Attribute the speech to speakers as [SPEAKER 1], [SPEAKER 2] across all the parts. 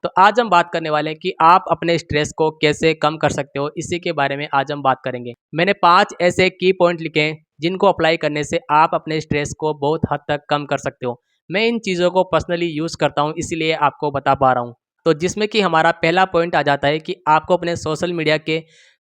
[SPEAKER 1] तो आज हम बात करने वाले हैं कि आप अपने स्ट्रेस को कैसे कम कर सकते हो, इसी के बारे में आज हम बात करेंगे। मैंने 5 ऐसे की पॉइंट लिखे हैं, जिनको अप्लाई करने से आप अपने स्ट्रेस को बहुत हद तक कम कर सकते हो। मैं इन चीज़ों को पर्सनली यूज़ करता हूँ, इसीलिए आपको बता पा रहा हूँ। तो जिसमें कि हमारा पहला पॉइंट आ जाता है कि आपको अपने सोशल मीडिया के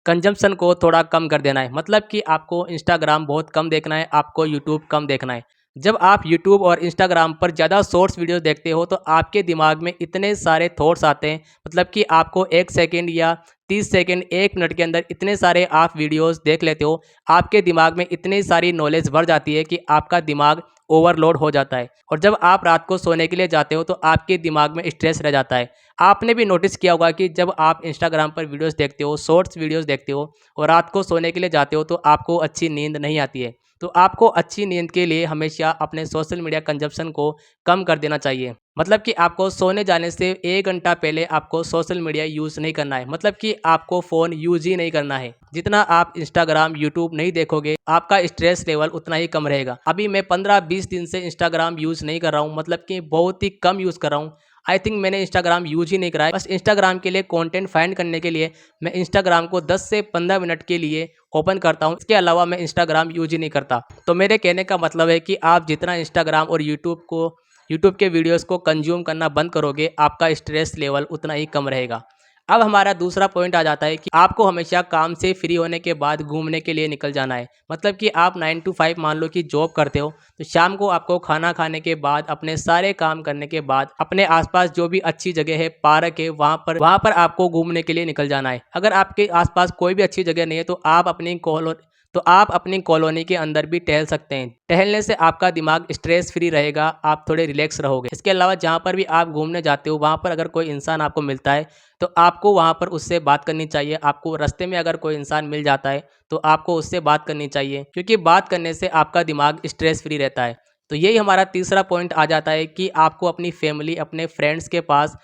[SPEAKER 1] कंजम्पशन को थोड़ा कम कर देना है। मतलब कि आपको इंस्टाग्राम बहुत कम देखना है, आपको यूट्यूब कम देखना है। जब आप यूट्यूब और इंस्टाग्राम पर ज़्यादा शॉर्ट्स वीडियो देखते हो तो आपके दिमाग में इतने सारे थॉट्स आते हैं, मतलब कि आपको 1 सेकंड या 30 सेकंड 1 मिनट के अंदर इतने सारे आप वीडियोस देख लेते हो, आपके दिमाग में इतनी सारी नॉलेज भर जाती है कि आपका दिमाग ओवरलोड हो जाता है। और जब आप रात को सोने के लिए जाते हो तो आपके दिमाग में स्ट्रेस रह जाता है। आपने भी नोटिस किया होगा कि जब आप इंस्टाग्राम पर वीडियोस देखते हो, शॉर्ट्स वीडियोस देखते हो और रात को सोने के लिए जाते हो तो आपको अच्छी नींद नहीं आती है। तो आपको अच्छी नींद के लिए हमेशा अपने सोशल मीडिया कंजप्शन को कम कर देना चाहिए। मतलब कि आपको सोने जाने से 1 घंटा पहले आपको सोशल मीडिया यूज़ नहीं करना है। मतलब कि आपको फ़ोन यूज़ ही नहीं करना है। जितना आप इंस्टाग्राम, यूट्यूब नहीं देखोगे, आपका स्ट्रेस लेवल उतना ही कम रहेगा। अभी मैं 15-20 दिन से इंस्टाग्राम यूज़ नहीं कर रहा हूँ, मतलब कि बहुत ही कम यूज़ कर रहा हूँ। आई थिंक मैंने इंस्टाग्राम यूज़ ही नहीं करा है। बस इंस्टाग्राम के लिए कंटेंट फाइंड करने के लिए मैं इंस्टाग्राम को 10 से 15 मिनट के लिए ओपन करता हूँ। इसके अलावा मैं इंस्टाग्राम यूज़ ही नहीं करता। तो मेरे कहने का मतलब है कि आप जितना इंस्टाग्राम और यूट्यूब के वीडियोस को कंज्यूम करना बंद करोगे, आपका स्ट्रेस लेवल उतना ही कम रहेगा। अब हमारा दूसरा पॉइंट आ जाता है कि आपको हमेशा काम से फ्री होने के बाद घूमने के लिए निकल जाना है। मतलब कि आप 9 टू 5 मान लो कि जॉब करते हो, तो शाम को आपको खाना खाने के बाद, अपने सारे काम करने के बाद, अपने आसपास जो भी अच्छी जगह है, पार्क है, वहाँ पर आपको घूमने के लिए निकल जाना है। अगर आपके आसपास कोई भी अच्छी जगह नहीं है तो आप अपनी कॉलोनी के अंदर भी टहल सकते हैं। टहलने से आपका दिमाग स्ट्रेस फ्री रहेगा, आप थोड़े रिलैक्स रहोगे। इसके अलावा जहाँ पर भी आप घूमने जाते हो, वहाँ पर अगर कोई इंसान आपको मिलता है तो आपको वहाँ पर उससे बात करनी चाहिए। आपको रास्ते में अगर कोई इंसान मिल जाता है तो आपको उससे बात करनी चाहिए, क्योंकि बात करने से आपका दिमाग स्ट्रेस फ्री रहता है। तो यही हमारा तीसरा पॉइंट आ जाता है कि आपको अपनी फैमिली, अपने फ्रेंड्स के पास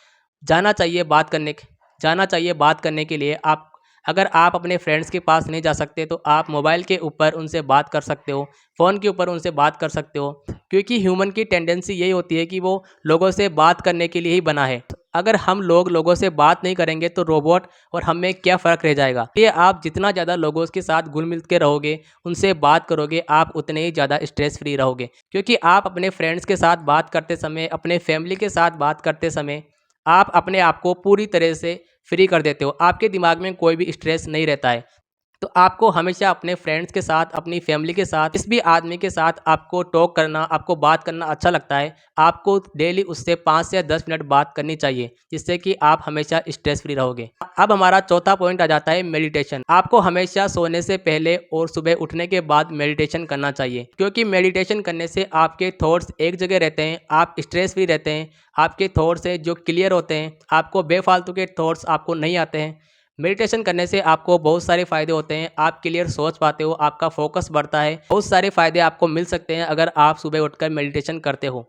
[SPEAKER 1] जाना चाहिए बात करने के लिए। आप अगर आप अपने फ्रेंड्स के पास नहीं जा सकते तो आप मोबाइल के ऊपर उनसे बात कर सकते हो, फ़ोन के ऊपर उनसे बात कर सकते हो, क्योंकि ह्यूमन की टेंडेंसी यही होती है कि वो लोगों से बात करने के लिए ही बना है। अगर हम लोगों से बात नहीं करेंगे तो रोबोट और हम में क्या फ़र्क रह जाएगा। ये आप जितना ज़्यादा लोगों के साथ घुल मिल के रहोगे, उनसे बात करोगे, आप उतने ही ज़्यादा स्ट्रेस फ्री रहोगे, क्योंकि आप अपने फ्रेंड्स के साथ बात करते समय, अपने फैमिली के साथ बात करते समय आप अपने आप को पूरी तरह से फ्री कर देते हो। आपके दिमाग में कोई भी स्ट्रेस नहीं रहता है। तो आपको हमेशा अपने फ्रेंड्स के साथ, अपनी फैमिली के साथ, किसी भी आदमी के साथ आपको टॉक करना, आपको बात करना अच्छा लगता है। आपको डेली उससे 5 से 10 मिनट बात करनी चाहिए, जिससे कि आप हमेशा स्ट्रेस फ्री रहोगे। अब हमारा चौथा पॉइंट आ जाता है मेडिटेशन। आपको हमेशा सोने से पहले और सुबह उठने के बाद मेडिटेशन करना चाहिए, क्योंकि मेडिटेशन करने से आपके थॉट्स एक जगह रहते हैं, आप स्ट्रेस फ्री रहते हैं, आपके थॉट्स है जो क्लियर होते हैं, आपको बेफालतू के थॉट्स आपको नहीं आते हैं। मेडिटेशन करने से आपको बहुत सारे फ़ायदे होते हैं, आप क्लियर सोच पाते हो, आपका फोकस बढ़ता है, बहुत सारे फ़ायदे आपको मिल सकते हैं अगर आप सुबह उठकर मेडिटेशन करते हो।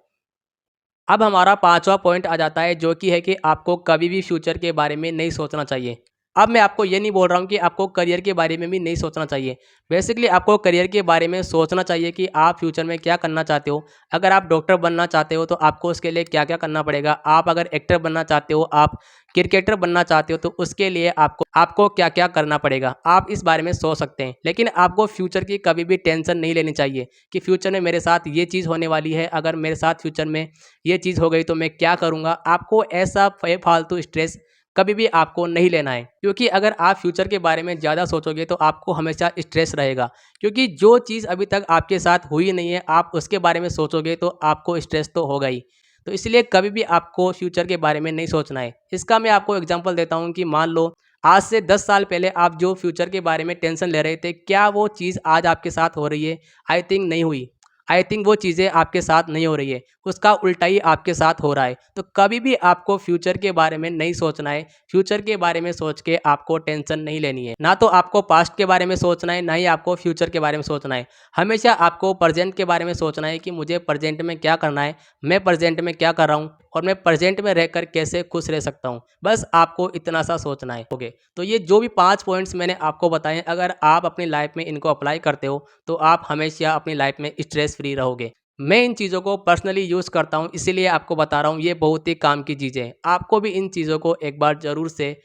[SPEAKER 1] अब हमारा पाँचवा पॉइंट आ जाता है, जो कि है कि आपको कभी भी फ्यूचर के बारे में नहीं सोचना चाहिए। अब मैं आपको ये नहीं बोल रहा हूँ कि आपको करियर के बारे में भी नहीं सोचना चाहिए। बेसिकली आपको करियर के बारे में सोचना चाहिए कि आप फ्यूचर में क्या करना चाहते हो। अगर आप डॉक्टर बनना चाहते हो तो आपको उसके लिए क्या-क्या करना पड़ेगा। आप अगर एक्टर बनना चाहते हो, आप क्रिकेटर बनना चाहते हो तो उसके लिए आपको आपको क्या-क्या करना पड़ेगा। आप इस बारे में सोच सकते हैं। लेकिन आपको फ्यूचर की कभी भी टेंशन नहीं लेनी चाहिए कि फ्यूचर में मेरे साथ ये चीज़ होने वाली है, अगर मेरे साथ फ्यूचर में ये चीज़ हो गई तो मैं क्या करूँगा? आपको ऐसा बेफालतू स्ट्रेस कभी भी आपको नहीं लेना है, क्योंकि अगर आप फ्यूचर के बारे में ज़्यादा सोचोगे तो आपको हमेशा स्ट्रेस रहेगा, क्योंकि जो चीज़ अभी तक आपके साथ हुई नहीं है, आप उसके बारे में सोचोगे तो आपको स्ट्रेस तो होगा ही। तो इसलिए कभी भी आपको फ्यूचर के बारे में नहीं सोचना है। इसका मैं आपको एग्जांपल देता हूँ कि मान लो आज से 10 साल पहले आप जो फ्यूचर के बारे में टेंशन ले रहे थे, क्या वो चीज़ आज आपके साथ हो रही है? आई थिंक नहीं हुई। आई थिंक वो चीज़ें आपके साथ नहीं हो रही है, उसका उल्टा ही आपके साथ हो रहा है। तो कभी भी आपको फ्यूचर के बारे में नहीं सोचना है, फ्यूचर के बारे में सोच के आपको टेंशन नहीं लेनी है। ना तो आपको पास्ट के बारे में सोचना है, ना ही आपको फ्यूचर के बारे में सोचना है। हमेशा आपको प्रेज़ेंट के बारे में सोचना है कि मुझे प्रेज़ेंट में क्या करना है, मैं प्रेज़ेंट में क्या कर रहा हूँ और मैं प्रेज़ेंट में रहकर कैसे खुश रह सकता हूँ। बस आपको इतना सा सोचना है। ओके, तो ये जो भी 5 पॉइंट्स मैंने आपको बताए हैं, अगर आप अपनी लाइफ़ में इनको अप्लाई करते हो, तो आप हमेशा अपनी लाइफ़ में स्ट्रेस फ्री रहोगे। मैं इन चीज़ों को पर्सनली यूज़ करता हूँ, इसीलिए आपको बता रहा हूँ, ये बहुत ही काम की चीज़ें हैं। आपको भी इन चीज़ों को एक बार ज़रूर से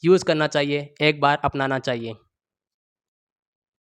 [SPEAKER 1] यूज़ करना चाहिए, एक बार अपनाना चाहिए।